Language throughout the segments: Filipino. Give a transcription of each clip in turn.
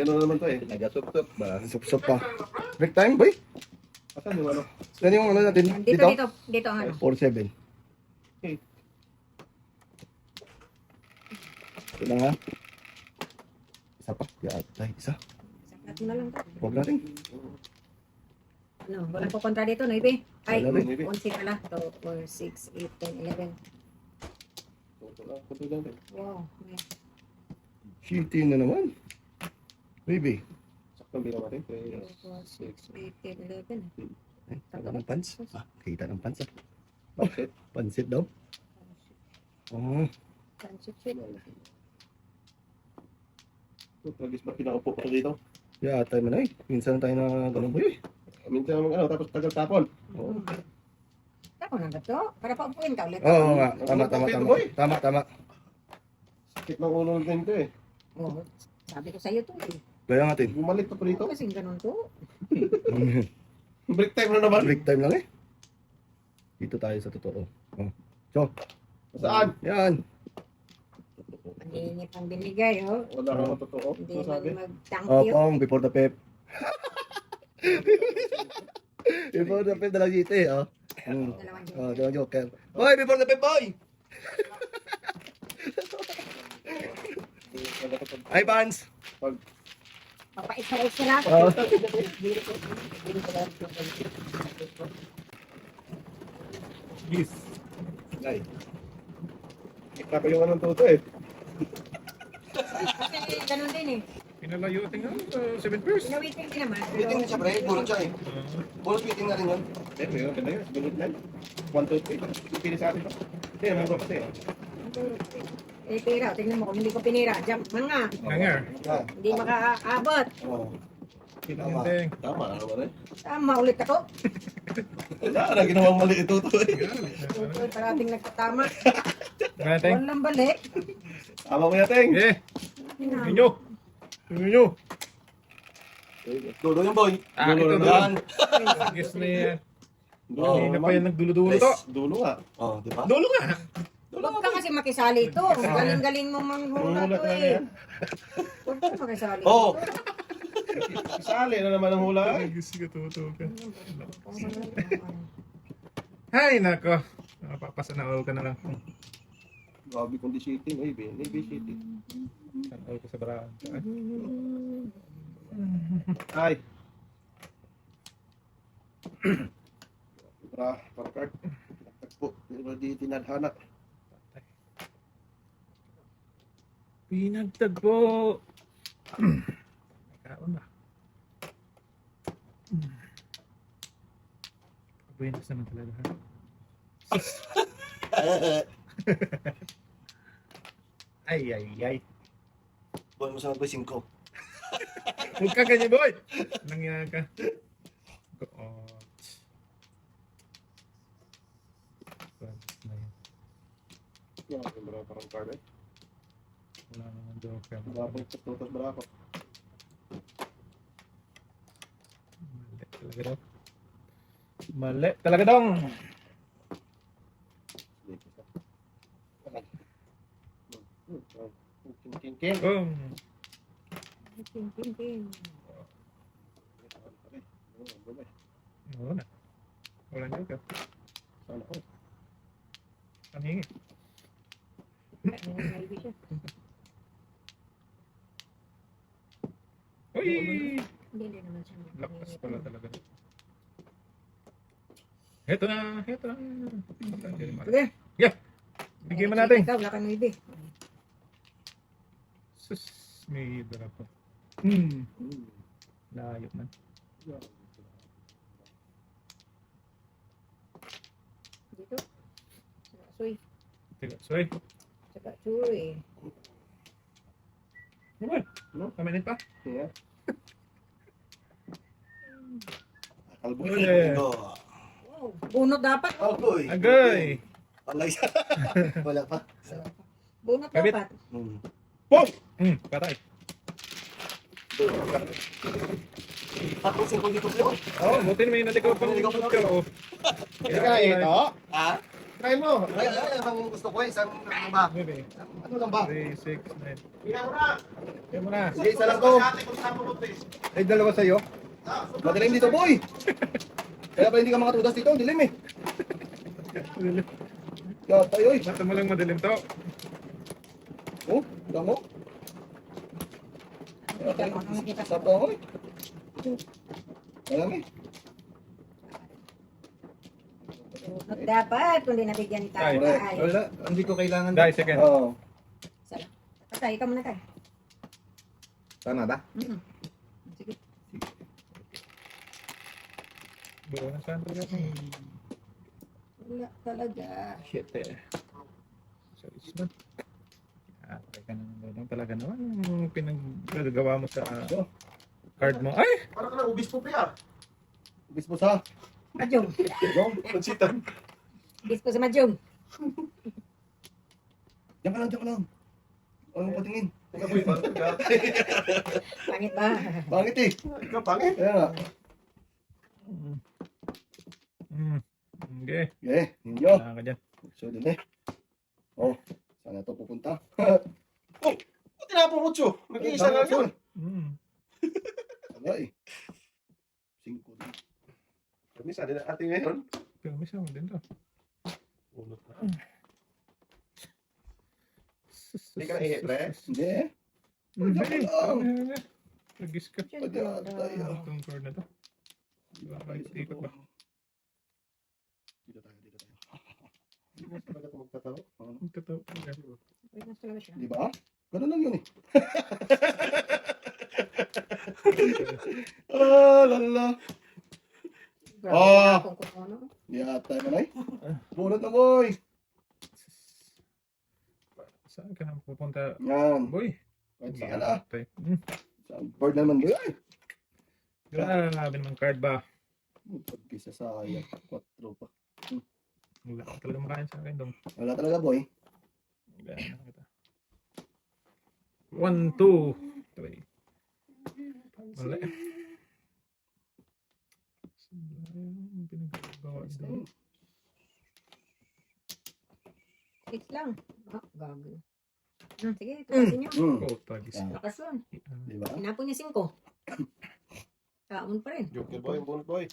ano naman to eh. Nagasop-sop ba? Sup-sup pa. Break time, boy. Asan yung ano? Yan yung ano natin. Dito ang ano. 4-7. Okay. Ito na nga. Isa pa. Yata, isa. Sakat mo na lang to. Huwag natin. Ano, walang kukontra dito, no, Ibe? Ay, Wala rin. 11 pala. 2, 4, 6, 8, 10, 11. Kunti lang rin. Wow. May Shitty na naman. Baby. Saktong bilang natin. 2, 4, 6, 8, 10, 11. Ay, wala ng pants. Ah, kita ng pants ah. Bakit? Pansit daw. Oh, Pansit shit. Tragis ba pinakaupo ko dito? yata man ay. Minsan tayo na ganun boy. Minsan naman ano, tapos tagal tapon. Oo. Ako na ba to? Para paupuin ka ulit. Oo nga. Tama. Tama. Sakit ng ulo ng to eh. Oo. Sabi ko sa'yo to eh. Kaya natin. Bumalik pa po dito. Kasing ganun to. Break time na naman. Break time lang eh. Dito tayo sa totoo. Oh. So, Saan? yan. Maningit ang binigay, oh. Wala kang matotoo. Hindi Ito sabi. man mag-thank Oh, you. pong, before the pep. Before the pep, dalang dito eh. Oh. Dalawang joke. Oh, dalang joker. Boy, before the pep, boy! Hi, Pans! Papait sa race sila. Oh. Yes. Ay. Kita pa yung anong toto eh. Kasi ganun din eh. Pinalayutin nga, 7 first. Pinawitin din naman. Meeting na siya, pre. Bulot siya eh. Bulot meeting na rin yun. Eh, mayroon ka na yun. Gunod lang. 1, 2, 3. Pili sa atin pa. Eh, mga kasi. Eh, pira. Tingnan mo kung hindi ko pinira. Jump man nga. Hanger. Ah, Hindi makaabot. oh. Tama. Pininteng. Tama na naman eh. Tama ulit ako. Wala na, ginawang mali ito to eh. Ito, parating nagtatama. Pininteng. Walang balik. Tama mo yateng. Eh, inyo. Inyo. Dulo yung boy. Ah, Dulo ito, na yan. Guess na yan. Dulo Hindi na pa yan nagdulo-dulo to. Yes, dulo nga. Oh, di ba? Dulo nga. Huwag ka kasi makisali ito. Galing-galing mo manghula Manghula to ka na eh. yan. Huwag ka makisali. Oh. Isali na naman ang hula eh. Gusto ka tutukan. Hay, nako. Napapasa na all ka na lang. Grabe kung di shitting. Ay, maybe shitting. All ko sa baraan. Ay. Para card. Tagpo. Pero di tinadhana. Pinagtagpo. Kaon na. Buenas naman talaga. Ha? Ay. Buwan mo sa mga 5. Huwag ka ganyan, boy! Nangyari ka. Oo. Yan, yung parang card eh. Wala naman joke. Wala pong tutos barako. Mali talaga daw. Mali talaga daw. King. Boom. Ting. Oo na. Walang joke. Sana ko. Ang hingi. Maybe siya. Uy! Hindi naman siya. Lakas pala talaga. Heto na. Sige. Yeah. Bigyan mo natin. Ikaw, wala kang maybe. Sus, may dara pa. Layo man. Dito. Soy. Teka, sorry. Saka Uy. Kaminit pa? Yeah. Kalbo Uli. Wow. Bunot dapat. Agoy. Agay! Palay siya. Wala pa. Bunot Kabit. dapat. Pong! Patay. Tapos yung dito ko. Oh, buti may naligaw pang oh. Hindi ka na ito. Ah? Try mo. Ay, ang gusto ko isang ano ba? Maybe. Ano lang ba? 3, 6, 9. Tingnan mo na. Kaya mo na. Sige, isa lang to. Ay, dalawa sa'yo. Madilim dito, boy! Kaya pa hindi ka makatudas dito, dilim eh. Kaya tayo eh. Basta mo lang madilim to. Oh, damo. Kaya tayo. Sapa ako eh. Alam eh. Bunot dapat. Kung di nabigyan ni Ay, Tayo. Wala, wala. Hindi ko kailangan. Die second. Oo. Patay, ikaw muna tayo. Tama ba? Sige. Buo na saan talaga. Wala talaga. Shit eh. So, it's not. Teka naman talaga naman. Yung pinagagawa mo sa card mo. Ay! Parang ka na ubis po pa. Ubis mo sa. Majong. Go. Pansitan. Bis ko sa Majong. Diyan ka lang, diyan ka lang. Ano patingin? Agoy, parang ka. Pangit ba? Pangit eh. Ikaw pangit. Kaya nga. Okay. Okay, ninyo. Saan ka dyan? So, dun eh. Oh, sana to pupunta. Oh, tinapong mo, Chu. Nag-iisa lang yun. Wala eh. 5 din. Kami sa atin ngayon. Pero may sama din to. Unot na. Hindi ka na pre? Hindi eh. Nagis ka. Pwede tayo. Itong card na to. Ikot ba? Dito tayo, dito tayo. Hindi mo talaga ito magtatawa. Totoo. Pagkas talaga siya. Di ba? Ganun lang yun eh. Lala. Ah. Kung ano. Di ata mo na eh. Bunot na boy. Saan ka na pupunta? Yan. Boy. Kahit saan ah. Tay. Saan bird na naman boy. Ay. Grabe naman card ba? Pagkisa sa ayan. 4 pa. Wala ka talaga makain sa akin dong. Wala talaga boy. Gano'n na kita. 1, 2, 3. Wala. Yung pinagagawa doon. Six lang. Ah, gago. Sige, tukasin niyo. Oh, tagis. Lakas yun. Di ba? Inapon niya 5. Kaon pa rin. Joker boy, bunot boy.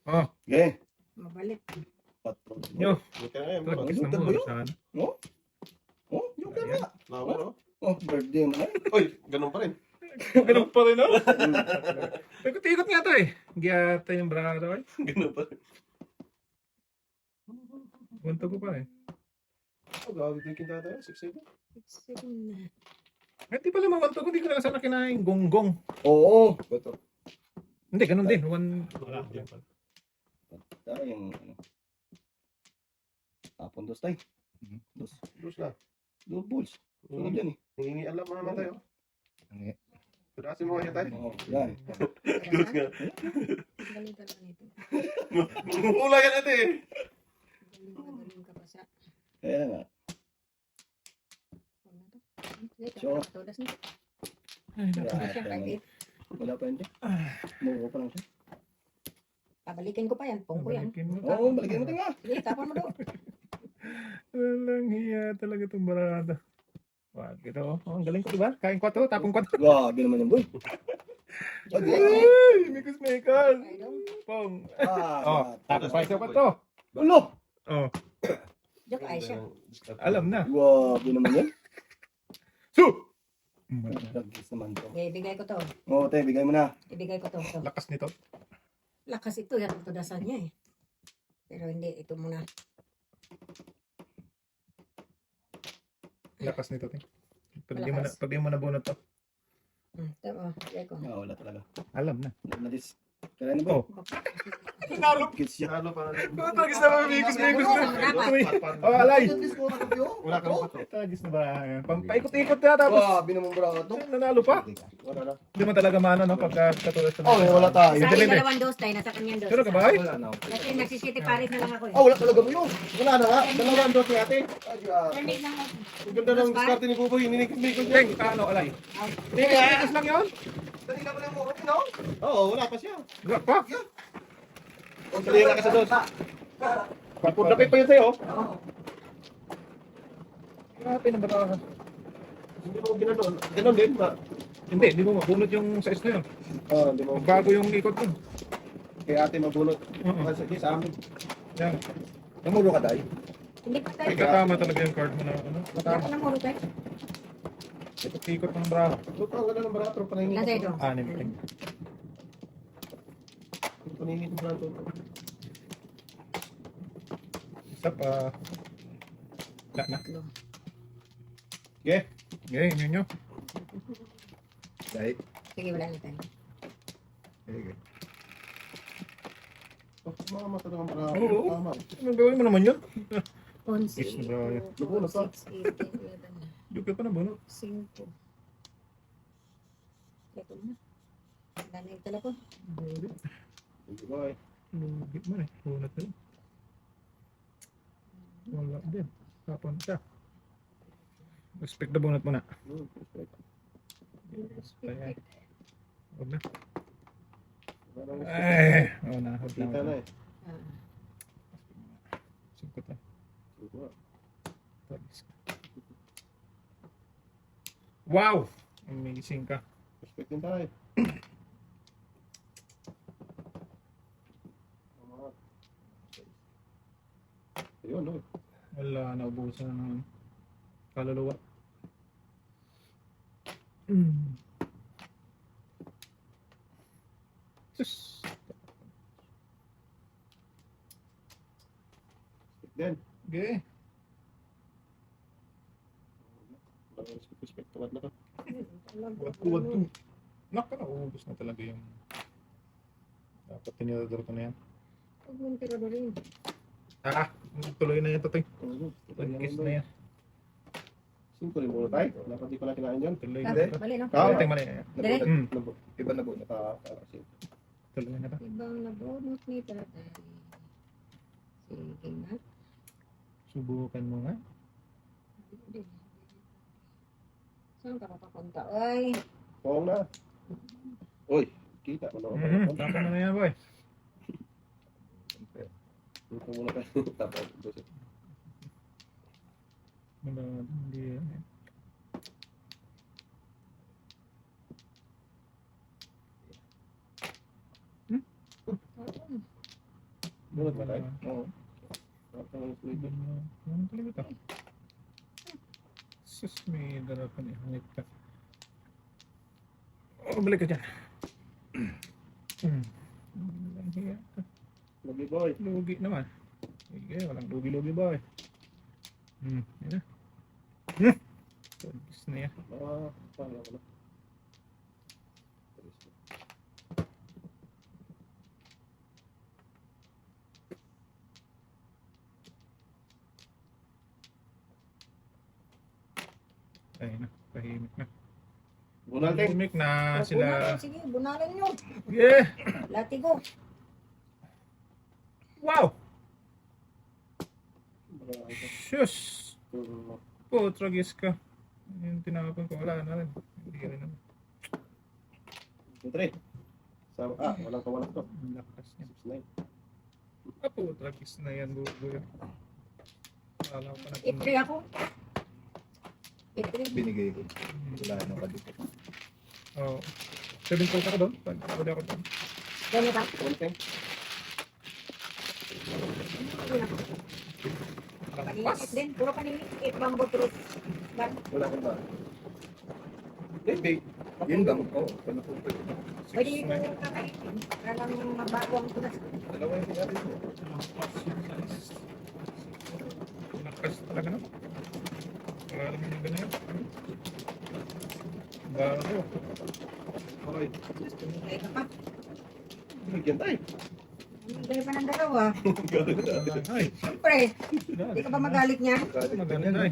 Oh, Okay. Mabalik. 4. nyo. Joker ngayon. Tagis na Joker mo. ba yun? Saan? Oh? Oh, joker nga. Lawa, no? Oh, birthday mo na. Uy, ganun pa rin. Ganun pa rin, no? Ikot-ikot nga to eh. Giyata yung brado eh. Ganun pa rin. Punto ko pa eh. Oh, gawin din kita tayo. 6-7. Eh, di pala mawanto ko. Hindi ko na sana kinain gonggong. Oo. Bato. Hindi, ganun din. Tayo yung ano. Tapon dos tayo. Dos. Dos na. Dos balls. Sunod yan eh. Hingi alam mo naman tayo. Hindi. Pirasin mo kanya tayo. Oo, yan. Dos nga. Galing talaga nito. Mumula ka natin eh. Galing ka pa sa... Kaya nga. So, Todas nito. Ay, naku. Wala Siya, pa kahit yan. Wala pa yun. Muro pa lang siya. pabalikin ko pa yan. Pong ko yan. Balikin mo. Oo, balikin mo nga. Sige, tapon mo doon. Walang hiya talaga itong barada. Wag ito. Oh, ang galing ko, diba? Kain 4, tapong 4. Grabe naman yung boy. Ay, Mikus Mekas. Ay, dong. Pong. Ah, Oh, tapos pa isa pa to. Ulo! Oh, Joke ay siya. alam na. Grabe naman yan. So! Nagkis naman to. Okay, ibigay ko to. Oo, tayo, bigay mo na. Ibigay ko to. To. Lakas nito. Lakas ito. Yan ang tudasan niya eh. Pero hindi. Ito muna. Lakas nito. Ting. Pag Malakas. di mo na bunot to. Ito, oh. Ibigay ko. Ah, wala talaga. Alam na. Wala na dis. Kaya na ba? Oh. Nanalo. Kids yan. Ano pa? Tragis na mga bigos Dapat. Oh, alay. Wala ka pa to. Tragis na ba? Paikot-ikot na tapos. Grabe naman bro. Nanalo pa. Wala na. Hindi man talaga mano no pagka katulad sa Oh, wala tayo. Sa akin, Dilim eh. dalawang dos tayo. Nasa kanyang dos. Sino ka ba? Ay? Wala na. Kasi nagsisiti pares na lang ako eh. Ah, wala talaga mo yun. Wala na nga. Dalawang dos ni ate. Ah, grabe. Turnig lang ako. Ang ganda ng diskarte ni Buboy. Hininikot-nikot niya. Teng, paano alay? Tigas lang yun? Dali na mo lang mo. No? Oo, wala pa siya. Wala pa. Salira ka sa dos. Pagpundapit pa yun sa'yo. Grabe na ba? Hindi mo ginanon. Ganon din ba? Hindi, hindi mo mabunot yung size na yun. Oo, hindi mo. Magbago yung ikot mo. Kay ate mabunot. Oo. Sige sa amin. Yan. Namuro ka tayo. Hindi pa tayo. Ay, katama talaga yung card mo na ano. Hindi ako namuro tayo. Ikot ng braho. Lupa, wala ng barato. Panahingit. Nasa ito. Anim. Teng. Panahingit ng barato. Isa pa. Wala na. Okay. Okay, yun nyo. Dahil. Sige, wala na tayo. Mga mata ng barato. Oo. Tama. Ano gawin mo naman yun? 11, Yes, bro. 12, Nabunot pa. 6, 8, 11, Joke pa na bunot. 5. Ito na. Wala na yung telepon. Buboy. Lugi mo eh. Bunot na yun. Wala din. Tapon siya. Respect na bunot mo na. Kaya, huwag na. Ay, oo na. Huwag Kita na na. eh. Singkot na. Wow! Amazing ka. Respect din tayo. Ayun, no. Wala, naubusan na ng kaluluwa. Sus. Respect din. Okay. Respect. Tawad na to. Wad to. Naka, naubos na talaga yung dapat tinidor ko na yan. Huwag mong tirador rin. Ah, tuloy na yan to, Ting. Kiss na yan. Singko rin muna tayo. Dapat di ko na kinain yan. Tuloy Ah, na to. mali no? Ah, Ting, mali. Dire? Iba na bunot. Tuloy na to. Ibang nabunot ni tatay. Sige nga. Subukan mo nga. Saan ka papapunta? Ay, Pong na. Uy, kita mo na. Tapos na yan, boy. Dito muna tayo. Tapos, dosis. Hindi yan. Bunot ba tayo? Oo. Tapos, Ano talaga ito? Sus, may dala pa ni hangit ka. Oh, balik ka dyan. Walang hiya ka. Lagi boy. Lugi naman. Sige, walang lugi-lugi boy. Yan na. Tagis na yan. Paano ako na? Ayun na, tahimik na. Bunal, Ting. Tahimik na bunalan. sila. Sige, bunalan nyo. Yeah! Latigo. Wow! Shush! Po, tragis ka. Yung tinapon ko, wala na rin. Hindi rin naman. 2, 3. Walang kawalan to. Ang lakas niya. 6, 9. Apo, tragis na yan, bubuyo. Wala ko na Itri ako. Itri. Binigay ko. Wala na ka dito. Oo. 7 calls ako doon. Pwede ako doon. Ganyan ka. Konting. Paningit din. Puro paningit. Bamboo truth. Wala kang ba? Hindi. Yun lang. Oo. Wala ko. Pwede ito kakainin. Para lang mabago ang tunas. Dalawa yung pinatid mo. Lakas talaga no? Wala naman yung ganyan. Bago. Okay. Ay ka pa. Bigyan tayo. Hindi pa ng dalawa. Ay, Siyempre, hindi ka ba magalit niya? maganda tayo.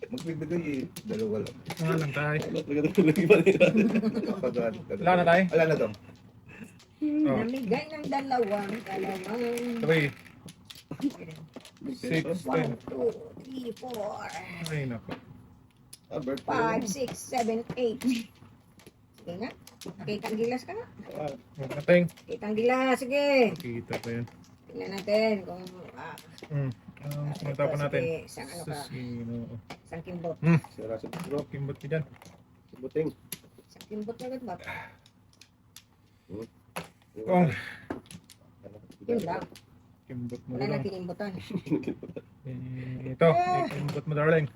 Magbibigay eh. Dalawa lang. Nga lang tayo. Kapag Wala na tayo? Wala na to. Oh. Namigay ng dalawang. 3, 6, 1, 10. 2, 3, 4, Ay, naku. 5, 6, 7, 8. Sige nga. Kitang gilas ka nga. Huwag na tayong. Kitang gilas. Sige. Kita pa yun. Tingnan natin kung Sumunta pa natin. sige, isang ano ka, Sino? isang kimbot. Sira sa bro. Kimbot ka dyan. Buting. Isang kimbot na ba? Kung Yun lang. kimbot mo Wala na lang. kinimbutan. Ito, kimbot mo darling.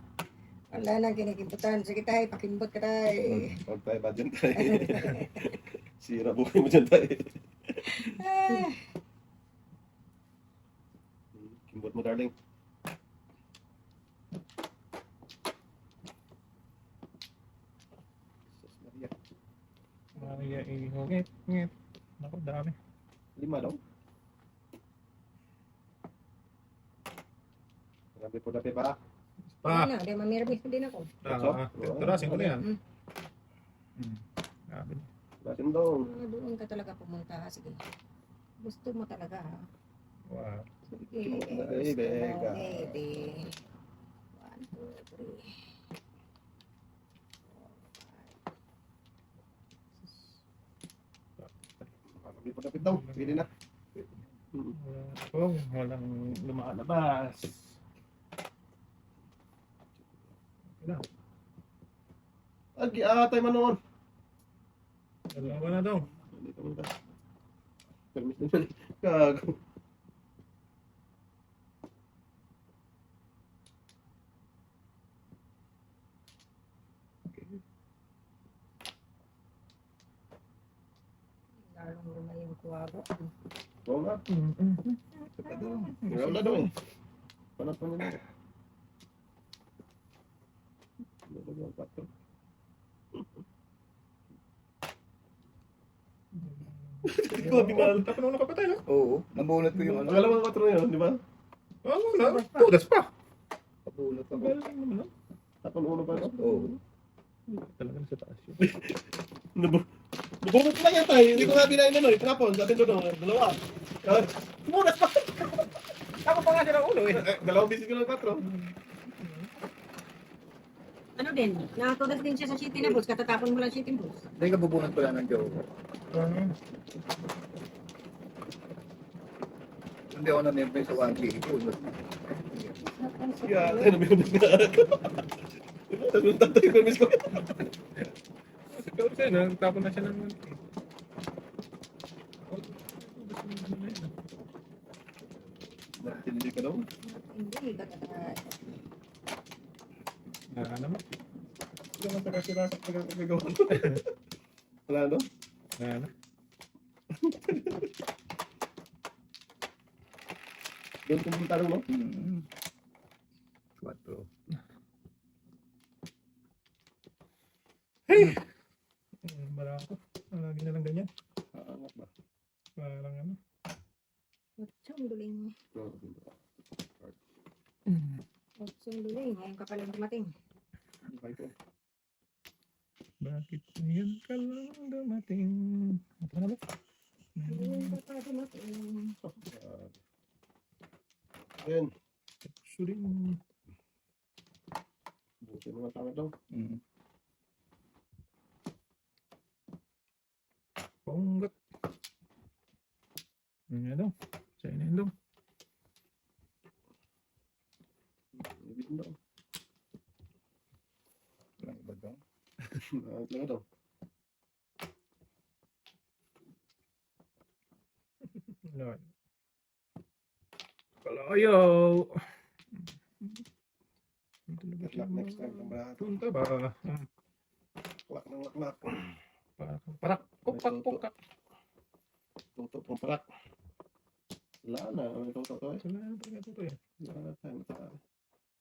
Wala na kinikimbutan. Sige tayo, pakimbot ka tayo. Huwag tayo ba dyan tayo? Sira buhay mo dyan tayo. Kimbot mo darling. Jesus Maria. Maria, ihongit. Ngit. Naku, dami. 5 daw. Grabe po dati pa. Pa. Wala na, di mamirabis din ako. Tarasin ko na yan. Hmm. Grabe. Basin daw. Doon ka talaga pumunta. Sige. Gusto mo talaga ha. Wow. Sige. Ay, Beka. Baby. 1, 2, 3. Grabe po dati daw. Pili na. Walang lumalabas. Tayo manoon. Dalawa na daw. Dito mo ba? Permis na pala. Gago. Lalong lumay yung kuwago. Oo nga. Meron na daw eh. Panat pa nila. Dalawang 4. Tapunan ka pa tayo. Oo. Nabunot ko yung ano. Pangalawang 4 na yun, di ba? Oo, wala. Tudas pa. Nabunot ako. Galing naman, no? Tapon uno pa no? Oo. Talagang sa taas yun. Nabunot lang yan tayo. Hindi ko nga binayin ano eh. Tinapon, sabi doon, dalawa. Munas pa. Ako pa nga siya ng ulo eh. Dalawang bisis ko ng 4. Ano din? Nakatudas din siya sa city na boss. Katatapon mo lang city boss. Hindi ka bubunot pala ng joke. Hindi ako na-member sa 1K. Kaya, tayo nabunot nga. Tapos tatay ko, miss ko. Ikaw siya, nagtapon na siya ng... Hindi ka daw. Hindi, katatapon. naman. Hindi naman taga-sira sa pagkakagawa. Wala no? Na. Doon pumunta rin, no? 4. Hey! Barako. Lagi na lang ganyan. Aangat ba? Parang ano. Otsong duling. Mm. Otsong duling. Ngayon ka palang dumating. Okay po. Bakit ngayon ka lang dumating? Ito na ba? Ngayon ka pa dumating. Ayun. Actually, Buti mga tama daw. ponggat. Ano daw? Sa'yo na yun daw. Ibig daw. Walang iba daw. Aangat lang daw. Lord. Kalayo! Good luck next time. Pambalahat. Punta ba? Laklak ng laklak. Parak. Kukak. Tutok pong parak. Wala na. May tutok to eh. Wala na talaga ito eh. Wala na tayo.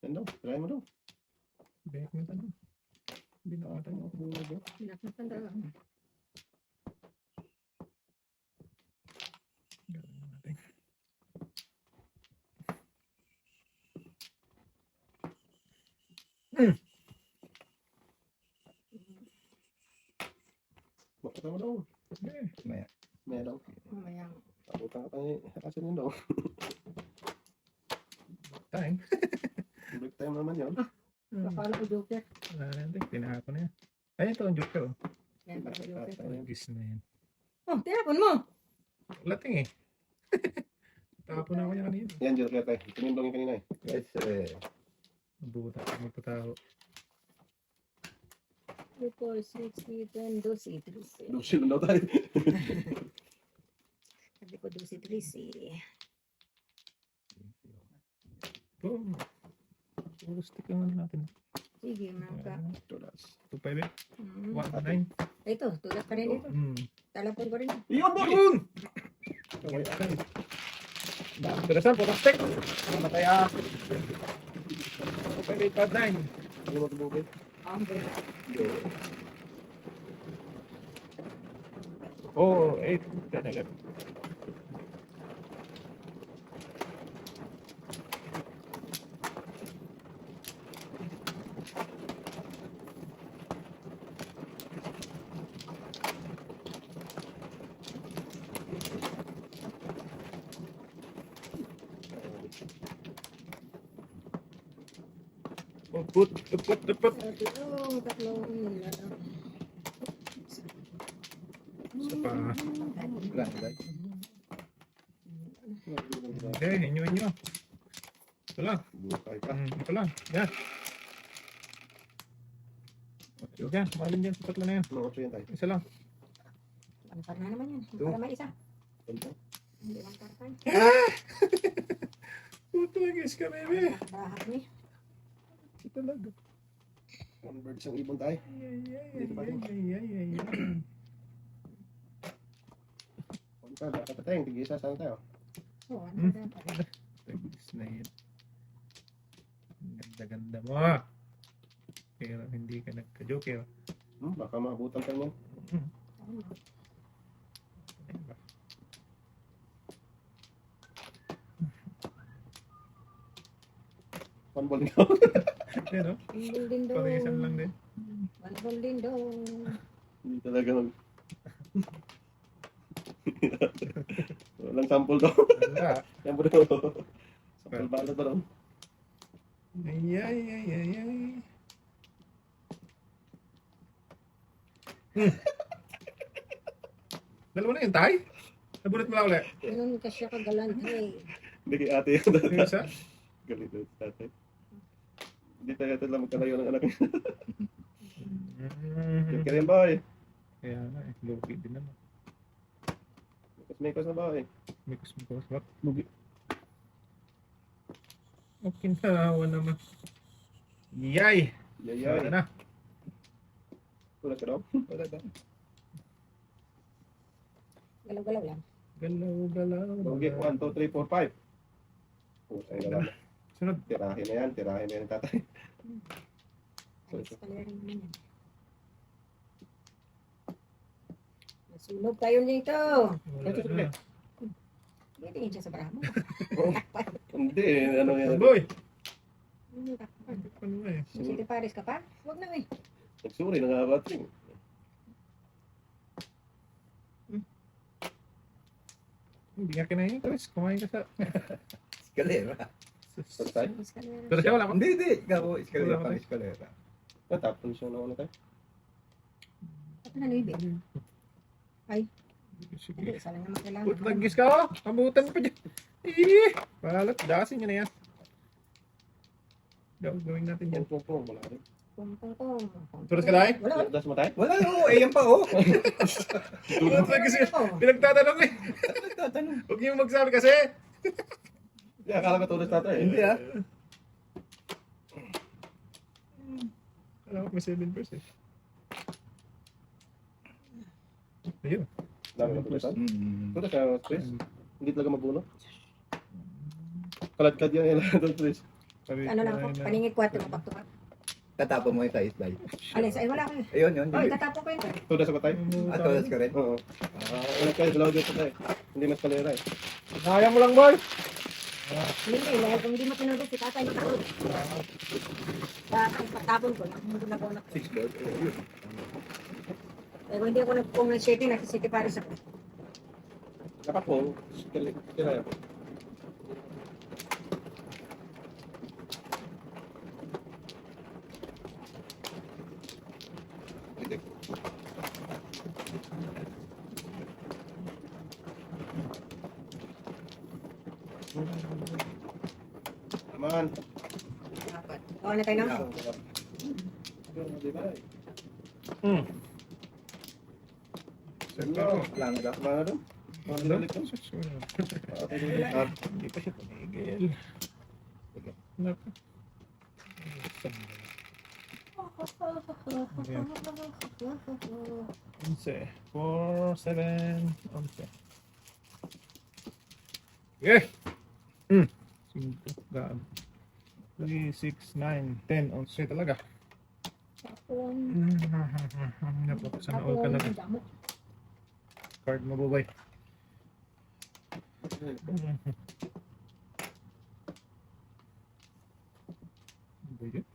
Yan daw. Try mo daw. Bek mo tanong. Binakatan mo. Pinaknatan talaga. Bakit mo daw? Maya. Meron. Mamaya. Pabutan ka tayo. Asan yun daw? Time. Break time naman yun. Pakala ko joker. Tinahapon na yan. Ay, ito ang joker. Oh. Yan, pa joker. Gis na yan. Oh, tinapon mo. Lating eh. Tapon na ako niya kanina. Yan, joker tayo. Tinindong yung kanina eh. Guys, Mabuta ako magpataho. 2, 4, 6, 7, 12, 13. Lusin na daw tayo. Sabi ko 12, 13. Boom. Stick naman natin. Sige, maka. Tulas. 2-5 eh. 1-9. Ito, tulas pa rin ito. Talapon ko rin. Yun, boy! Yun! Interesan po, stick. Matay ah. 2-5, 8-5-9. Ano mo tubugin? Oh, 8, 10, 11. Put. Tatlong nila. Isa pa. wala, guys. Okay, inyo. Ito lang. Bukay pa. Ito lang. Yan. Yan, malin dyan sa tatlo na yan. Ano, 8 yan tayo. Isa lang. Ang parang naman yan. Para may isa. Ito. Hindi lang parang. Puto, guys ka, baby. Bahat ni. Ito lang. One bird isang ibon tayo. Dito pa rin. Punta, dapat pa tayo. Tigisa, saan tayo? Oo, ano ba dapat? Tagis na yan. Ang ganda-ganda mo. Pero hindi ka nagka-joker. Baka maabutan tayo yan. One ball ikaw. Yan o. One din daw. Parisan lang din. One ball din daw. Hindi talaga mag... Walang sample daw. Wala. Yan po daw. Sample balot ba daw? Ay. Dalawa na yun, tay? Nabunot mo lang ulit. Ganun ka siya kagalante. Hindi kay ate yun. Yung isa? Galit na si tatay. Hindi tayo ito lang magkalayo ng anak niya. Yan ka rin ba eh? Kaya nga eh, low-key din naman. Mikos na ba eh? Mikos. What? Lugi. Okay na, naman. Yay! Yayay. Wala na. Wala ka daw? Wala ba? Galaw-galaw lang. Galaw. Lugi, 1, 2, 3, 4, 5. Putay na lang. Sunod. Tirahin na yan tatay. Alis pala rin naman yan. Nasunog tayo nito. Ito, ito. Hindi tingin siya sa braha mo. Hindi, ano yan. Boy! Ano takpan? Ano nga eh? City Paris ka pa? Huwag na eh. Nagsuri na nga ba ito? Hindi nga kinain yung Chris. Kumain ka sa... Eskalera. Patay? Mas ka na. Pero siya wala ko. Hindi. Ikaw, eskalera Wala pang ka. eskalera. Natapon siya na ano tayo. Ba't na naibig? Ay, hindi. Sige. Isa lang naman kailangan. Put, nagis ka oh. Pambutan pa dyan. Balat. Dasin nyo na yan. Gawin natin yan. Pong, wala rin. Pum. Tulos ka tayo? Wala. Das mo tayo? Wala no, yan pa oh. Put, nagis ka. Pinagtatanong eh. Tatanong. Huwag niyo magsabi kasi. Hindi, akala ko tulos tatay. Hindi ah. Alam ko may 7%. Ayun. Dami na tulosan. Tulos ka, Chris. Mm. Hindi talaga mabuno. Kalad-kad yan, ilan Chris. Ano lang ako? Paningit 4 mapagtukat. Tatapon mo yung sa islay. Alis, ay wala ko eh. Ayun, yun. Ay, tatapo ko yun. Tulos ako tayo? Todas ka rin. Oo. Wala kayo, dalawa dito tayo. Hindi mas kalera eh. Kaya mo lang, boy. Hindi, dahil kung hindi mo tinulog si tatay, matulog. Patapon ko, hindi na ako nak. 6 board. Pero hindi ako nag-pong ng city, nag-city paris ako. Dapat po, kailangan. Naman. Dapat. Oo na tayo na. Hmm. Sir, Langga. Mana doon? Mga dinalik ko. Hindi pa siya tumigil. Naku. Onse. 4, 7, 11. Okay. 5, gaan. 3, 6, 9, 10, 11 talaga. Napapasana all ka na. Card mo, bubay. Ba yun?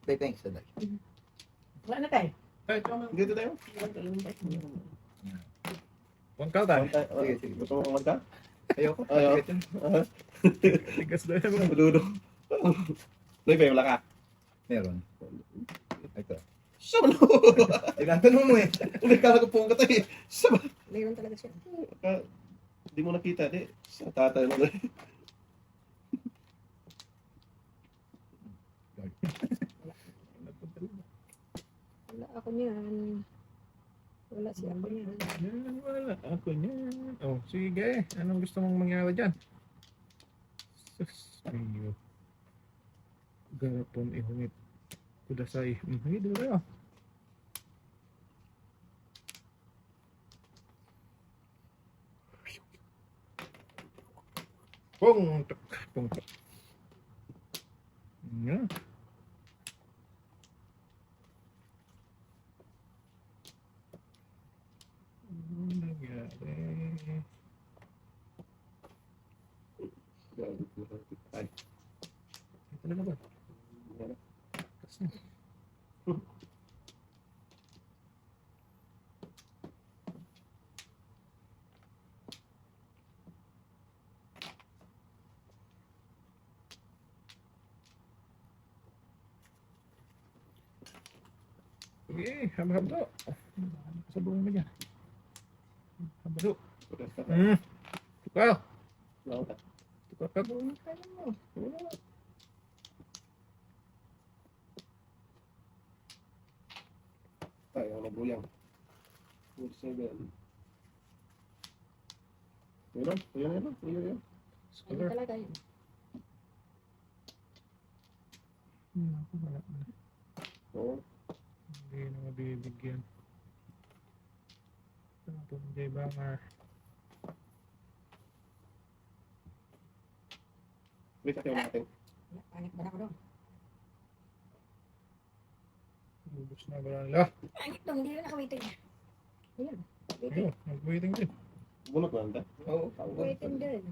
Tay, thanks, Daday. Wala na tayo. Ay, Dito tayo. one card tayo. Sige, sige. Gusto mo kumanta? Ayoko. Ayaw. Tigas na yun. Madudo. Noy, pa wala ka. Meron. Ito. Saan mo? Tanong mo eh. Hindi ka nagpong ka tayo. Saan? Mayroon talaga siya. Hindi mo nakita, di. Sa tatay mo. Wala ako niyan. Wala siya ako niyan. Yan, wala ako niyan. Oh, sige. Anong gusto mong mangyari dyan? Sus, mayo. Garapon ihungit. Kudasay. Hindi, dito tayo. Pungtok. Pungtok. Yan. Ano nangyari? Ay. Ay, talaga ba? Kasi, sige, hab-hab daw. Sa buong mo dyan. Hab daw. Tukaw. Tukaw ka buong kaya mo. Wala. Tayo, nabuyang. 47. Yun, yun. Ano talaga yun? Ako wala na. Oo. Hindi na mabibigyan. Ito, hindi ba nga? Wait, tayo natin. Panik ba na ako doon? Ubus na ba nila? Panik doon, hindi na nakawaiting. Ayun, waiting. Ayun, nag-waiting din. Bunot mo nanda. Oo. Waiting din.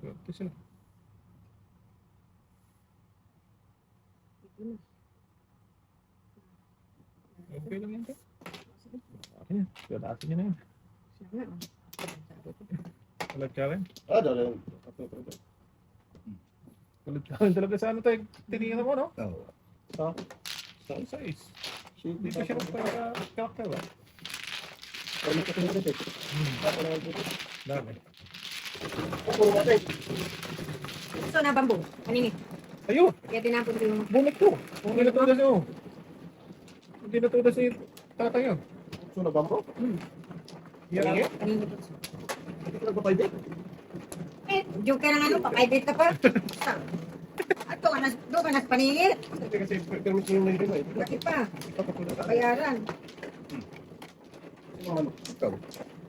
Swerte sila. Okay lang yan. Akin yan. Swerte niya na yun. Sana, oh. Sabi ko. Kalat ka rin. Dali. Kalat ka rin talaga sa ano tayo. Tinignan mo, no? Oo. Sa size. Hindi pa siya magpaka-karakter, ba? Dami. So, na bambu. Kanini. Ayun! Kaya tinapon ko yung... Bumik to! Hindi natudas yun. Hindi natudas si tatay yun. So, nabambo? Yan. Kanini po. Hindi ko nagpapayday. Eh, joke ka na nga, no? Papaybit ka pa. Ato ka na, doon ka na sa paningit. Hindi kasi permission yung nahihilo eh. Bakit pa? Bayaran. Sino man? Ikaw.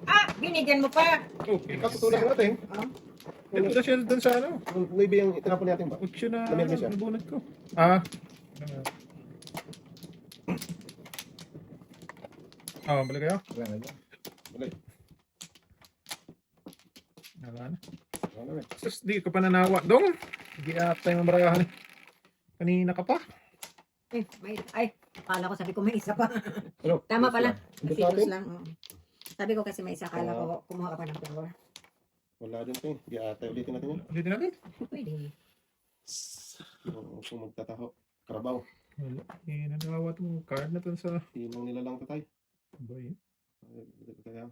Ah, binigyan mo pa. Okay. Katutulad natin. Oh. Natudas siya dun sa ano. Maybe yung itinapon natin ba? Utsyo na Lamig na siya. nabunot ko. Ah. Balik kayo? Wala na dyan. Balik. Wala na. Ano eh. Sus, di ka pa nanawa, dong. Hindi ata yung marahan. Kanina ka pa. Ay, akala ko sabi ko may isa pa. Ano? Tama pala. Ito Kasi sa atin? lang. Oo. Sabi ko kasi may isa, akala ko kumuha ka pa ng flower. Wala din to eh. Di ata ulitin natin yun. Ulitin natin. Pwede. Oo, kung magtataho. Karabaw. Wala. Nanawa tong card na to sa... Tinong nila lang tatay. Boy. Kaya,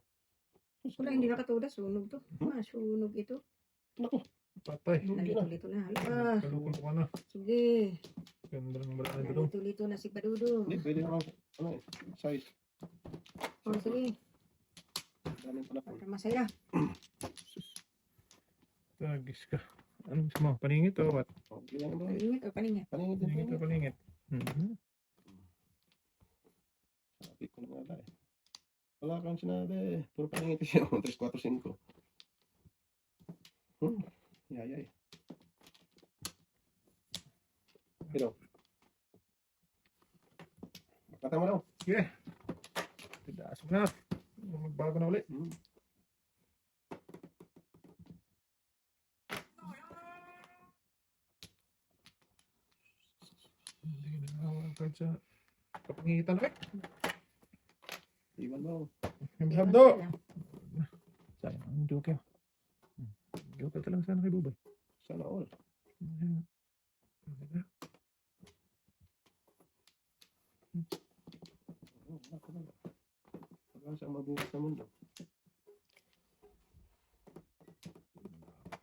Wala, hindi nakatuda. Sunog to. Sunog ito. Patay. Nalito-lito na. Hala. Kalukol ko na. Sige. Ganda ng maraan ito. Nalito-lito na si Padudo. hindi, pwede naman. Ano eh, size. O, sige. Dami pala po. Para masaya. Tagis ka. Ano gusto mo? Paningit o what? Oh, yan ba? Paningit o paningit? Paningit din Paningit o po. paningit? Mhm. Sabi ko na nga eh. Wala kang sinabi. Puro paningit siya. 3, 4, 5. Yayay. Pero. Makata mo daw. Sige. Tidasok na. Magbago na ulit. Hindi na ako ang card sa kapangitan eh. Iwan mo. Yung habdo. Sayang, ang joke yun. Joke talaga sana kay Bubay. Sana all. Ayan. Diba? Wala siyang mabuhat sa mundo.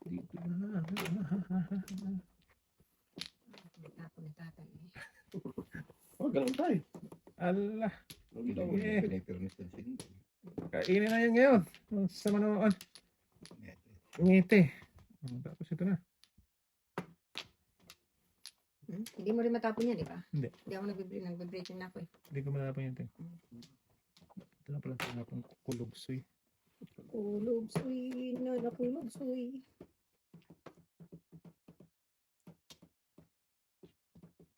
Dito na. Ako ni tatay. Oh, ganun tayo. Allah. Ilaw. Eh. Pinipirmis ng sindo. Kainin na yun ngayon. Sa manoon. Ngiti. Tapos ito na. Hindi mo rin matapon yan, di ba? Hindi. Hindi ako nag-vibrating na ako eh. Hindi ko malapang yun. Ito na pala sa pang kulugsoy. Kulog suy, nanakulog suy.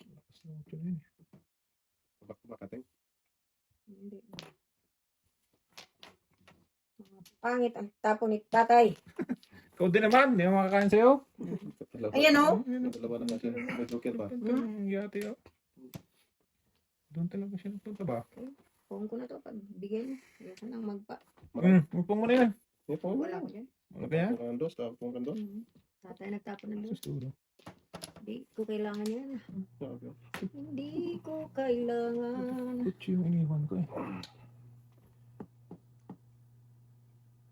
Lakas na ito na yun. Bakating. Hindi. Pangit ang tapon ni tatay. Ikaw din naman. Hindi ako makakain sa'yo. Ayan o. Dalawa na natin. May joker ba? Ito ang yate oh. Doon talaga siya nagpunta ba? Puhong ko na to pag bigay mo. Ayoko nang magpa. Upong mo na yan. May po. Wala ko dyan. Wala ba yan? Kandos, tapong kandos. Tatay nagtapon ng dos. Susturo. Hindi ko kailangan yan. Sabi. Hindi ko kailangan. Kutsi yung iniwan ko eh.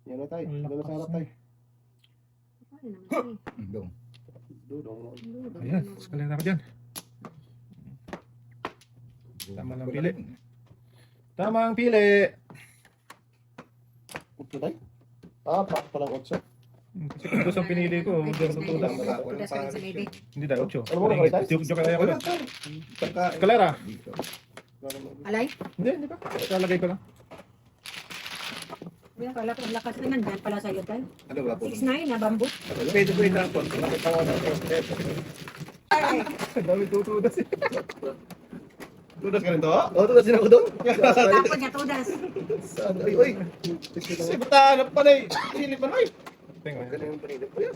Yan na tayo. Ang Doon na sa harap tayo. Ano naman eh. Dong. Dudong. Ayan, eskalera ka dyan. Tama lang pili. Tama ang pili. Ito tayo? Pak palang 8. Kasi kung dos ang pinili ko, hindi ako tutudas. Tudas ka rin sa baby. Hindi dahil 8. Ano mo na kayo? Joke kaya ko lang. Saka. Eskalera. Dito. Alay? Hindi ba? Lalagay ko lang. Kaya kala ko ang lakas na nandyan pala sa'yo tayo. Ano ba po? 6'9" na bamboo. Pwede ko itapon. Nakitawa na ito. Ay, Ang dami tutudas eh. Tudas ka rin to? Oh, tulas din ako doon. tapon niya tudas. Saan? Ay, oy. Kasi bata hanap pa na eh. Silip pa na eh. Tingnan. Ganun yung panilip ko yan.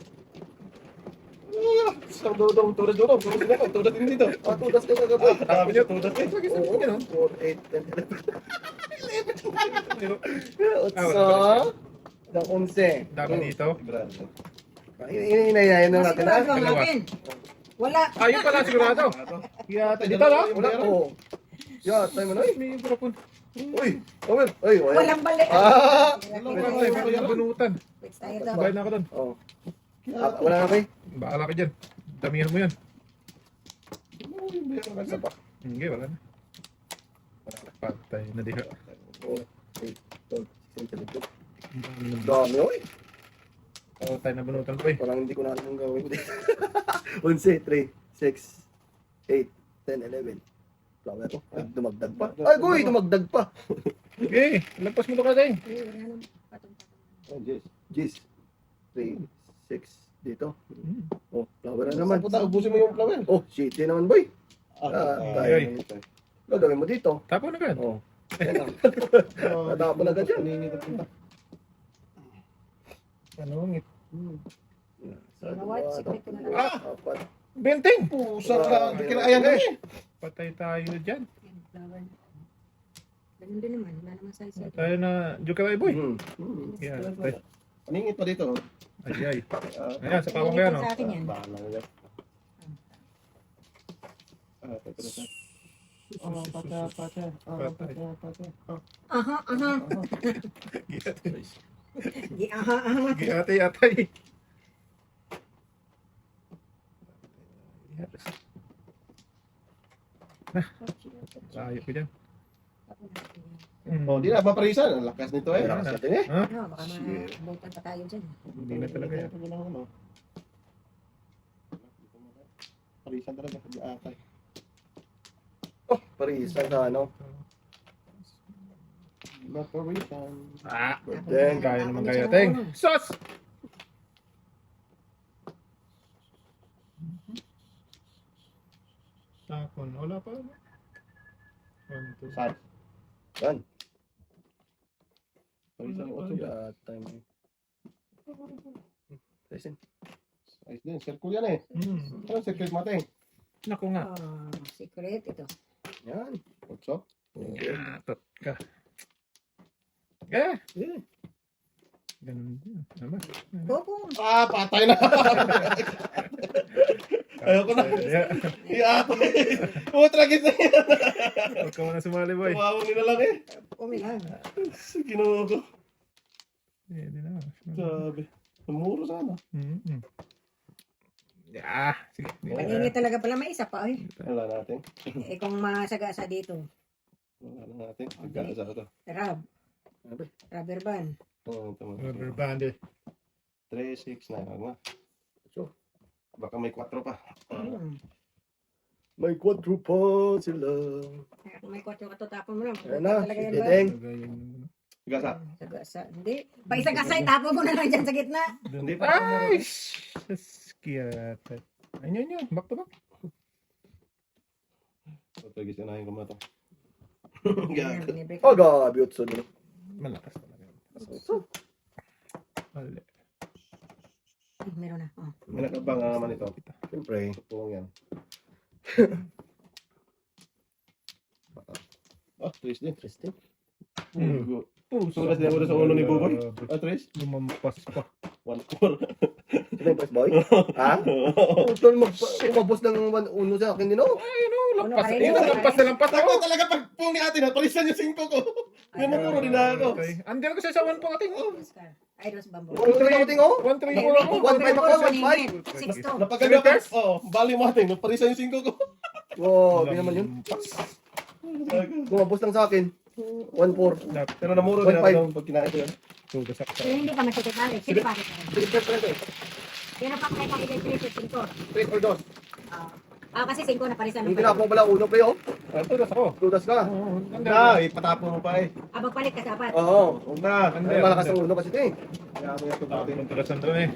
Sa dudong. Tudas dudong. Tudas din ako. Tudas din dito. Ah, tulas din ako ba? Sabi niyo, tudas din. Oo, 4, 8, 10, 11. Otso. Ng 11. Dami dito. Inayayan na natin Sigurado ang Dalawa. akin. Wala. Ayun pala sigurado. Yata dito lang. Wala ko. Yeah, tayo mo na. May mikrofon. Uy, Owen. Uy, wala. Walang balik. Ah! May bunutan. Wait, tayo daw. Bayad na ako doon. Oh. Wala na kayo? Baala ka dyan. Damihan mo yan. Isa pa. Hindi, wala na. Patay na diha. 8, 12, 16, 17. Dami. Dami, oy. Tayo na bunutan ko eh. Parang hindi ko na alam ang gawin ko dito. 11, 3, 6, 8, 10, 11. Flower ko. Ay, dumagdag pa. Ay, guy, dumagdag pa. Okay, lagpas mo to kasi. Ay, wala nang patong-patong. Oh, yes. Jeez. 3, 6, dito. Oh, flower na naman. Puta, ubusin mo yung flower. Oh, city naman, boy. ay. Gagawin mo dito. Tapo na ka. Oh. Yan lang. Natapon agad yan. Paninit at punta. Ano, You know what? Secret ko na lang. Apat. Benting! Pusa ka. Kinaayan ka eh. Patay tayo dyan. Flower. Ganun din naman. Wala naman size. Patay tayo na Jukaray boy. Yeah. Yeah. Paningit pa dito. Ay. Ayan, sa pawang kaya no. Sa akin yan. Bahala na yan. Patay. Aha. Aha. Giatay-atay. Tayo ko dyan. Oh, di na maparisan. Ang lakas nito eh. Lakas natin eh. Ha? No, baka mabutan pa tayo dyan. Hindi na talaga yan. Parisan talaga. Di atay. Oh, parisan sa ano. Maparisan. Then, Kaya naman kaya, Teng. Sus! Tapon. Wala pa. 1, 2. Saan? yan. Parisan yung otso. Yata mo. Parisan. Ayos din. Circle yan eh. Anong circle mate? Naku nga. Secret ito. Yan. Otso? Atot ka. Eh! Ganun din. Ano ba? Boko. Patay na. Ayoko na. Iatay. Putragis na yan. Huwag ka muna sumali, boy. Tumawag nila lang eh. Umilang. Ginoo ko. Hindi na. Sabi. Muro sana. Yeah. Sige. Paningit talaga pala. May isa pa eh. Wala natin. Eh kung masagasa dito. Wala na natin. Nagkasa ko to. Rubber band. Rubber band eh. 3, 6, 9. Huwag na. Baka may 4 pa. May 4 pa sila. Kung may 4 katutapon mo lang. Ayan na. Talaga yan Sige, ba? Teng. Gasa. Sagasa. Hindi. Paisa-gasa. Itapon mo na lang dyan sa gitna. Hindi pa. Ay! Skiyata. Ayun yun. Back to back. Putragis na nahin ko muna to. Ayan, binibreak. Oh, gabi. Otso din. Malakas talaga. Mali. Meron na. Oh. May nakabang na naman ito. Siyempre. Tuwang yan. Trace din. Interesting. Sulas din ako sa ulo ni Buboy. Trace? Lumampas pa. 1-4. Ito yung press boy? Ha? Ito umabos ng 1-1 sa akin din oh. Ayun o. Ano, Lampas. kayo? Ayun, lampas na lampas Tako ako. talaga pag pung ni ate na, palisan yung 5 ko. Yan ang puro din na ako. Okay. Andiyan ko sa 1 po ating. Oscar. Ay, Rose Bamboo. 1-3 ako. 1-3 po ako. 1-5 ako. 1-5. 6-2. Napaganda pa. Oh, bali mo ate, napalisan yung 5 ko. Wow, di naman yun. Umabos lang sa akin. 1-4. Pero namuro din ako pag kinain ko yan. Tugas ako. Pero hindi pa nagkikipalik. Sige pa. Pero pa kayo pakigay 3 or 2. Kasi 5 na parisan. Yung tinapong pala uno pa yun. Tugas ako. Tudas ka. Na, ipatapon mo pa eh. Magpalit ka sa apat. Oo. Huwag na. Ay, malakas ang uno kasi ito eh. Kaya mo yung tumatin. Tugasan doon eh.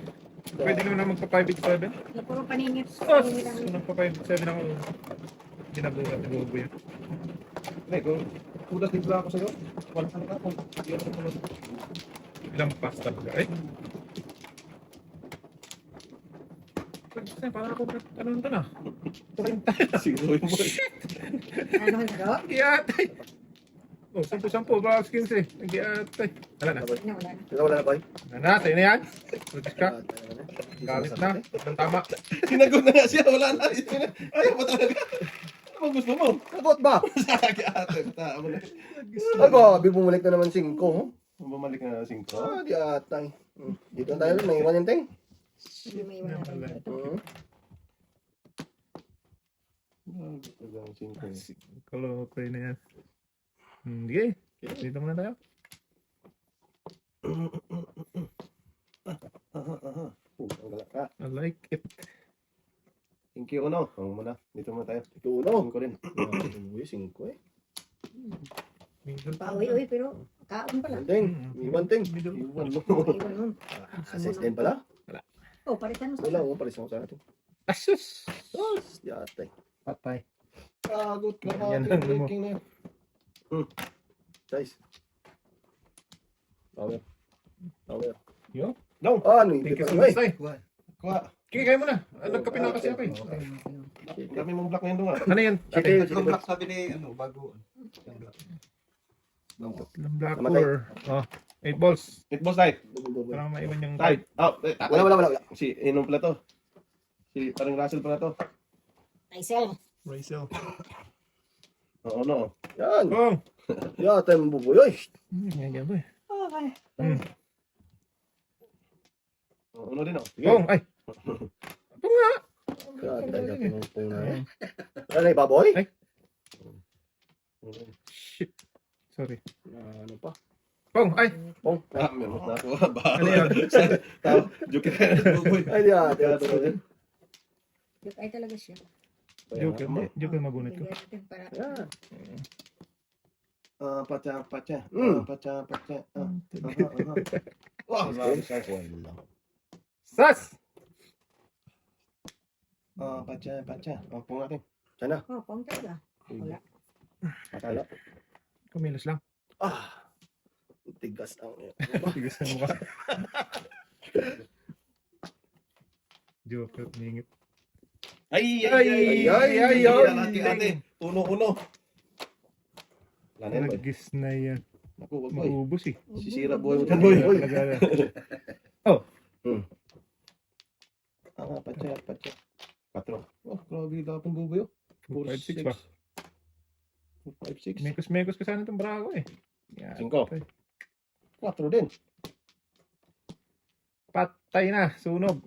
Pwede naman na magpa-5-7. Puro paningit. Sus! Nagpa-5-7 ako. Ginabuhat ni Bobo yan. Hindi, kung kudas din ba ako sa'yo? Wala ka na kung Ilang pass talaga. Ay! Parang ako, ano nito na? siguro yung boy. Ano ang garo? Nag-iatay! Oh, 10-10, baka skins eh. Nag-iatay. Wala na. Wala na. Wala na ba? Wala na, tayo na yan. Tugas ka. Gamit na. Ang tama. Sinagot na nga siya, wala na. Ayaw pa talaga. Ano bang gusto mo? Sagot ba? Saki ate, tama na. Ay, gabi bumalik na naman 5. Bumalik na ng 5. Ah, di atay. Dito tayo, may iwan yung ting. May iwan natin dito. Gusto ko ang 5. Kalokoy na yan. Sige. Dito muna tayo. Ang galak ka. I like it. Thank you, Uno. Ang muna. Dito muna tayo. Ito uno. 5 din. Uy, 5 eh. Minsan pa. Pauwi-uwi pero kaon pala. Ting, iwan ting. Iwan mo. Iwan mo. Assist din pala. Oh, paritan mo sa Wala, pares ako sa atin. Asus! Di atay. Patay. Agot ka Yan natin. lang mo. Breaking na yan. Guys. Power. Power. Yo. Dong, Ano yung Thank you so ipit much, tay. kuha. Kaya kayo muna. Nagkape na kasi ako eh. Dami mong black ngayon doon ah. Ano yan? City, Ate? City. Yung black sabi ni, ano, bago. Tatlong black Namatay. or... Oh, 8 balls. Meat balls tayo. Para maiwan yung Tayo. Wala. Si Inom pala to. Si paring Russell pala to. Rysel. Rachel. Oo, no. Yan. Oh! Yan, tayo mabubuyoy. Yan ba eh. Okay. Oo, ano din oh. Oh, ay! Ito nga! Yan, tayo natin ang puna. Ano yung baboy? Ay. Shit. Sorry. Ano pa? Oh, ay! Ah, meron na ako. Ano yan? Tao, joke ka na buboy. Ay, yan. Yan. Joke ay talaga siya. Joke, hindi. Joke magunit ko. Bigyan natin para. Yan. Pacha. Pacha. Wow, Sas! pacha. Pong natin. Sana. Oh, pang talaga. Wala. Matala. Kumilos lang. Tigas ang... Tigas na mukha. Joke, ningit. Ay. Ate. Uno. Wala na yan, boy. Nagis na yan. Naku, wag boy. Maubos eh. Sisira buhay mo dyan, boy. Pacha. 4. Oh, grabe dapat buboy oh. 5-6 ba? 5-6. Mekos ka sana itong brago eh. Yan. 5. 4 din. Patay na, sunog.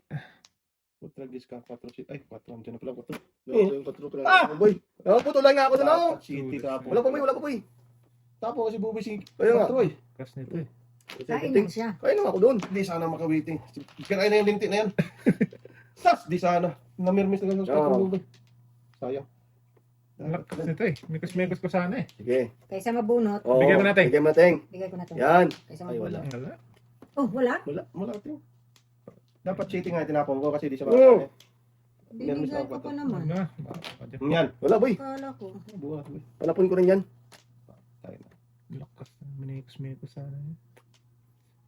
Tragis ka, 4 shit. Ay, 4. Diyan na pala, 4. Yung patro pala. Boy. Putulan nga ako doon ako. City tapo. Wala pa boy. Tapo kasi buboy si Ayun nga. 4 eh. Kas nito eh. Kain lang siya. Kain na ako doon. Hindi sana makawiting. Kinain na yung linti na yan. Sas, di sana. Namirmis na sa Oo. buboy. Sayang. Ang lakas nito eh. Mekos ko sana eh. Sige. Kaysa mabunot, Oo, Bigyan mo natin. Bigyan mo natin. bigay ko na to. Yan. Kaysa Ay, wala. mabunot. Wala. Oh, wala? Wala ito. Dapat cheating nga tinapon ko kasi di siya Oo. makakain. Binigay ko pa naman. Na. Yan. Wala boy. Kala ko. Buhat boy. Panapon ko rin yan. Tayo na. Lakas na. Mekos sana eh.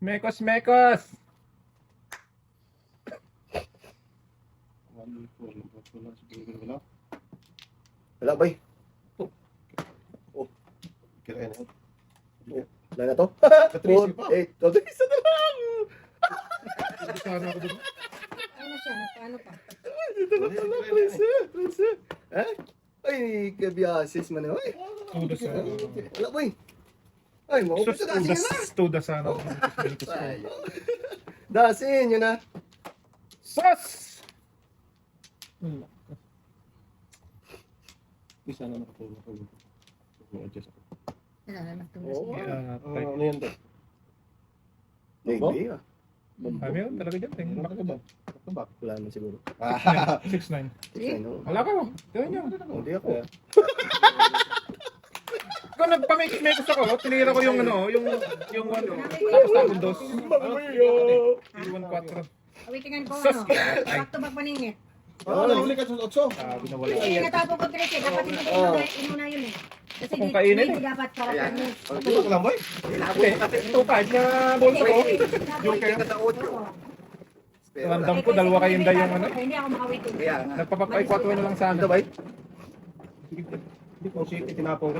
Mekos! Wala boy. Kirain na. Wala na to. Katrisi pa. 8. So, isa na lang. Sana ako doon. Ano siya? Ano pa? Ito na pala, Prince. Eh? Ay, kabiyasis man eh. Ay, Tuda sana. wala boy. Ay, maupos na dasin yun na. Tuda sana. Dasin yun na. Sus! Di sana nakatulog ako. Mag-adjust ako. Wala na nagtumas. Oo. Yeah, Ano yan to? Hindi ah. Kami yun, talaga dyan. Tingnan Bakit ba? Bakit ba? Wala naman siguro. 6-9. Ano? Wala ka mo. Tingnan nyo. Hindi ako. Kung nagpamekos ako, tinira ko yung ano, yung ano, tapos tapos dos. Iwan 4. Awitingan ko Sus! ano. Sakto ba paningit? Nahuli ka sa 8. Sabi na wala. Hindi natapon ko 13. Dapat inuna yun eh. Kasi Kung di kainin hindi dapat para mo. Tulog ka lang boy. Hindi, 2-5 na bolso ko. Joker. Ramdam ko, dalawa kayong yung ano. Hindi ako makawitin. Nagpapapay 4 na lang sana. Ito ba? Hindi ko city tinapon ko.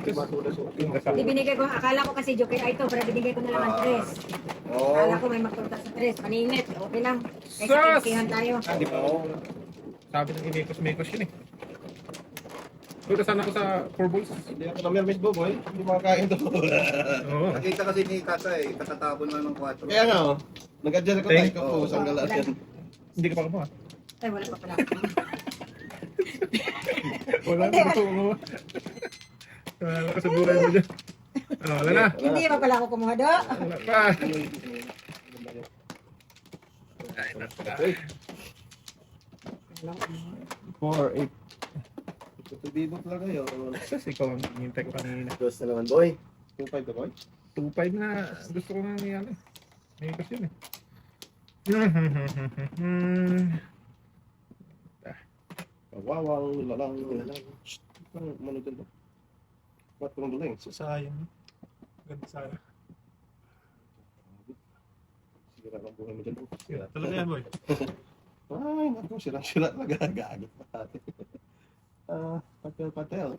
Yung kasama. Hindi binigay ko. Akala ko kasi joke ay ito. Pero binigay ko na lang ang 3. Akala ko may magpunta sa 3. Paninit. Okay lang. Kasi Sus! kinsihan tayo. Di ba? Sabi ng imekos-mekos yun eh. Punta sana ako sa 4 balls. Hindi ako namirmis boy. Hindi makakain to. Oo. Nakita kasi ni Tata eh, katatapon lang ng 4. Kaya nga oh. Nag-adjust ako tayo ko sa galas yan. Hindi ka pa kumuha. Ay, wala pa pala. Wala na ako kumuha. Wala ka sa buhay mo dyan. Wala na. Hindi pa pala ako kumuha do. Wala pa. Four, 8. Bibo talaga yun. Kasi ikaw ang hinintay ko kanina. Dos na naman boy. 2.5 ka boy. 2-5 na gusto ko nga yan eh. May ikas yun eh. Wawang lalang. Parang mano dyan ba? Ba't ko nang duling? Sayang. Ganda sana. Sira ang buhay mo dyan. Sira talaga yan, boy. Ay, naku, sirang-sira talaga. Gagat na natin. Patel.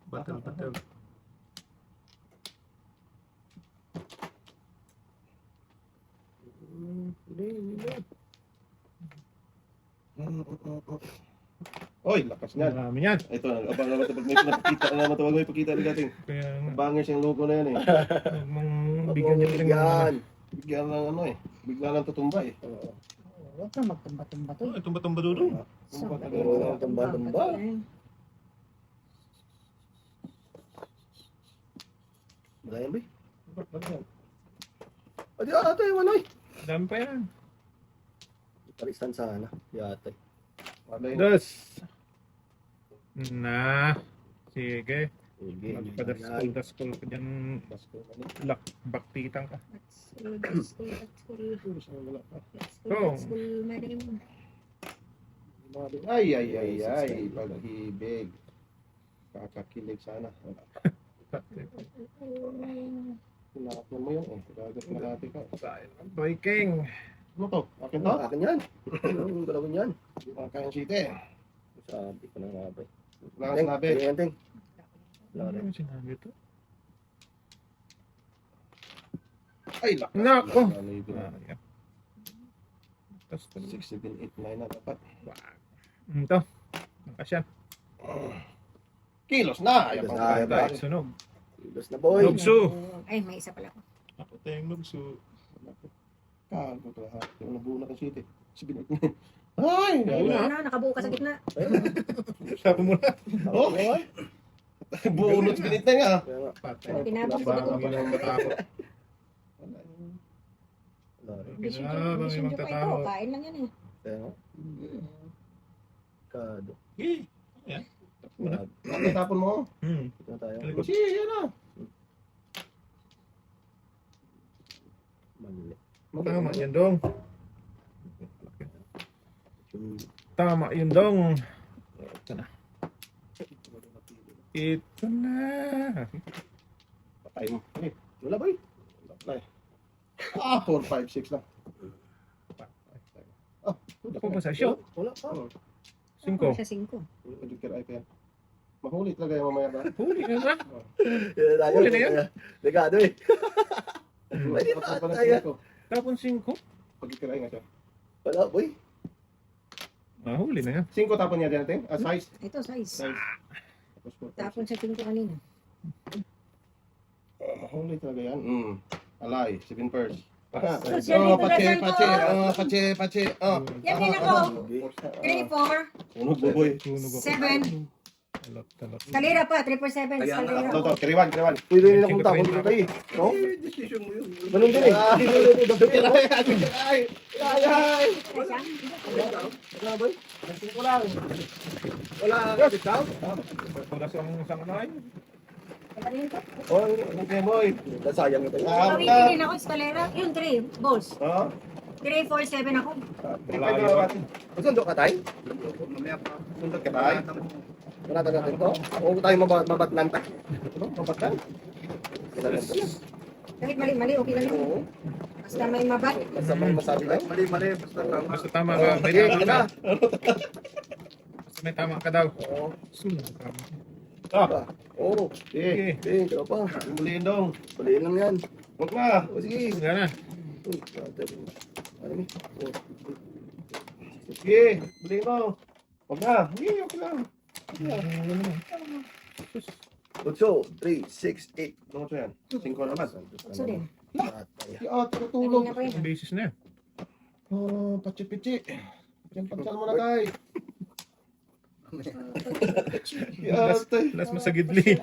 Batal. Oy, lakas niyan. Marami yan. Ito, abang naman ito. Pag may pinapakita ka naman ito, wag may pakita rin natin. Kaya nga, Bangers yung logo na yan eh. huwag mong bigyan niya rin Yan. Bigyan ng ano eh. Bigla lang tutumba eh. Huwag na magtumba-tumba to. Ay, tumba-tumba doon. Tumba talaga. Oo, tumba-tumba. Wala yan, bay. Adi, ate, wala eh. Dami pa yan. Parisan sana. Yate. Wala yun. Dos. Na. Sige. Sige. Magpadaskol ka dyan. Baktitang ka. Oh. Ay. Pag-ibig. Kakakilig sana. Tinakapon mo yun eh. Gagat na natin ka. Boy King. Ano to? Akin to? Akin yan. Ang galawin yan. Kayang site. Sabi ko na nga, bay. Wala ka sinabi. Ting, ting. Ano yung sinabi ito? Ay, lakas. Nako. Ah, Ayan. Tapos 6, 7, 8, 9 na dapat. ito. Nakasya. Kilos na! Ayan Kilos pa. na, ayan pa. Dahil sunog. Ilos na, boy. Lugso. Ay, may isa pala. Ako tayong lugso. Kago to ha. Yung nabuo na kasi ito. Sabi na. Ay! Nakabuo ka sa gitna. Sabi mo na. Oh! Buo na sa binit na nga. Kaya nga. Patay. Tinapos ko Baka dito. walang matakot. Wala rin. Vision Kailangan may Joe pa ito. magtatakot. Kain lang yan eh. Kaya nga. Kado. Eh. Tapon mo. Ito na tayo. Kalikot. Kasi yan na. Mali. Tama yun dong. Yung Tama yun dong. Ito na. Ito na. Patay mo. Eh, wala, boy. wala eh. 4, 5, 6 lang. Ako ba sa show? Wala pa. Cinco. Sa 5. Educate ay yan. Mahuli talaga yung mamaya ba? Huli ka na. Yan tayo. Huli na yan. Legado eh. Pwede Tapos na pa tayo. ko. Tapon 5. Pag-ikiray nga siya. Wala, boy. Huli na yan. 5 tapon niya din natin. Size. Ito, size. Size. Tapos po. Tapon sa 5 kanina. Mahuli talaga yan. Alay. 7 pairs. Social Oh, dito, pache, Rasan ko. pache. Oh. Yan din ako. Sige. 3, 4, Sunog buboy. Sunog ako. 7. Talot. Kalira pa, 347. Kalira. Ito, kiriwan. Pwede rin akong tapon dito tayo. No? Decision mo yun. Ganun din eh. Ay! Wala, boy. Wala ka, discount? Wala sa isang anay. Oh, okay boy. Sayang ito. Pawitin din ako, eskalera. Yun, 3 balls. Oh, 3, 4, 7 ako. Malayo pa. Sundo ka tayo? Mamaya pa. sundot ka tayo. Manatan natin to? O tayo mabatnan tayo? Ano, mabatan? Kahit mali, okay lang yun. Oo. Basta may mabat. Basta may masabi tayo. Mali, basta tama. Basta tama ka. May Sige, tama ika ka. na. Basta may tama ka daw. Oo. Sunog ka. Oo. Sige, Okay. Ikaw pa. muliin dong. Paliin lang yan. Huwag na. O sige. Nga na. Uy, ano ni? Sige, muliin mo. Huwag na. Sige, okay lang. 8, 3, 6, 8. Ano ko yan? 5 naman. So din. Si ate tutulog. Kanina pa yun. Ang basis na yan. Oh, pachi-pichi. Yan, pansal mo na tayo. Si ate. Las masagidli.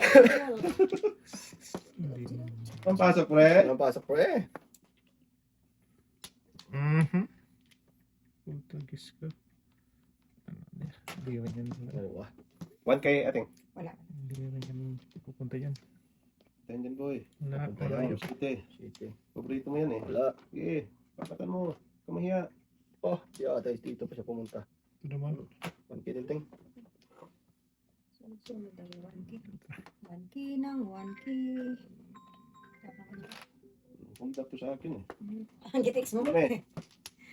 Ang pasok, pre. Anong pasok po eh? Putagis ka. Hindi rin yan. Oo. 1K, ating. Wala. Hindi rin yan pupunta yan. Tendon boy. Wala. Ayos, ate. Sige. Paborito mo yan eh. Wala. Sige, pakatan mo. Kamahiya. Oh, si ate, dito pa siya pumunta. Ito naman. Pangkitinting. Sunod ang 1K. 1K ng 1K. Punta to sa akin eh. Ang gitix mo. Kami.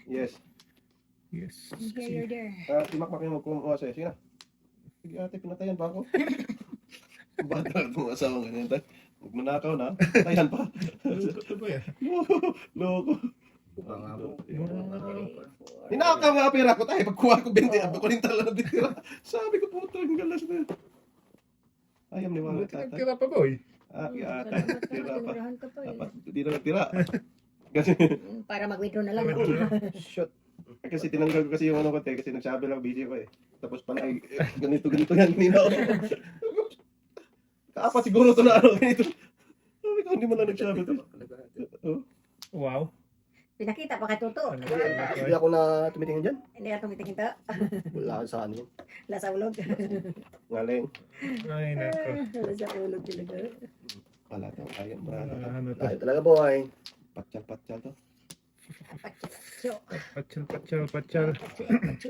Yes. Yes. Here, you're there. Timakmak yung magkumuha sa'yo. Sige na. Sige ate, pinatayan pa ako. Bata kung asawa ganyan tayo. Huwag manakaw na. Patayan pa. Ito ba yan? Loko. Ninakaw nga pera ko tayo. Pagkuha ko 20, ako rin talaga bitira. Sabi ko puto, yung galas na. Ayam ni mga tatay. Tira pa, boy. Ate, Salamat ka, tira pa. tinirahan ka pa eh. Dapat di na nagtira. Kasi, Para mag-withdraw na lang. shot. Kasi tinanggal ko kasi yung ano ko te, kasi nagsabi lang busy ko eh. Tapos pala ay ganito yan kanina ako. Kaapat siguro to na ano ganito. Sabi ko, hindi mo lang nagsabi to. Oh. Wow. Pinakita pa kay Toto. Hindi ako na tumitingin dyan. Hindi ka tumitingin to. Wala sa ano yun. Lasa ulog. Ngaling. Ay, nako. Lasa ulog talaga. Wala to, ayun ba? Ano to? Tayo talaga boy. Patsal to. So, Patsal.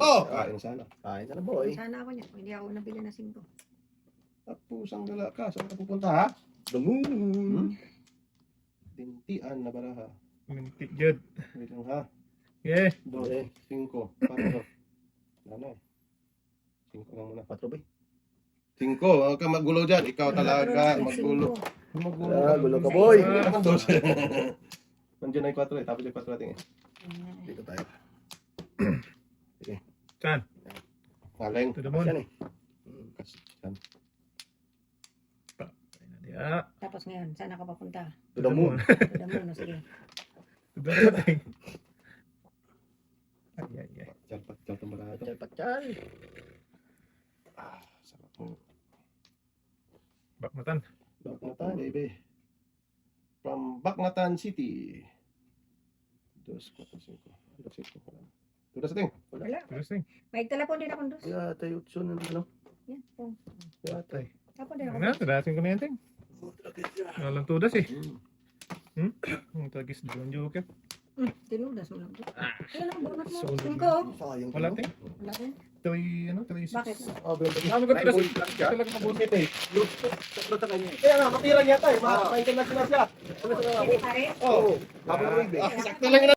Oh! Kain sana. Kain na boy. sana ako niya. Hindi ako nabili na 5. Tapusang dala ka. Saan ka pupunta ha? Bangun. Tintian na baraha. Mintik jud. Wait lang ha. Yeah. 2, 5, 4. Ano eh. 5 lang muna. 4 boy. 5, huwag ka magulo dyan. Ikaw talaga magulo. Magulo. Gulo ka boy. Hindi naman 12. Nandiyan na yung 4 eh. Tapos yung 4 natin eh. Dito tayo. Saan? Ngaling. To the moon. Yan eh. Kasihan. Yeah. Tapos ngayon, saan ako papunta? To the moon. Tuda mo, sige. To the moon. Ay. Patsal itong baraha ito. Patsal. Sarap mo. Bakmatan. Baknatan, baby. From Baknatan City. 2, 4, 5. 6, 5. Tudas ating. Wala. Interesting. May telepon din ako dos. Kaya tayo utsun. Ano? Yan. Oh. Patay. Tapon din ako. Ano? Tadasin ko na yan, ting. Walang tudas eh. Ang tagis doon, joker. Tinudas mo lang. Wala lang, bonus mo. Solid. 5. Sayang. Wala, ting. Wala din. 3, Bakit? Ano ko tudas? Talaga mabuti eh. Kaya nga, matira niya tayo. Ma-international siya. Hindi pare. Oo. Habang Sakto lang yun.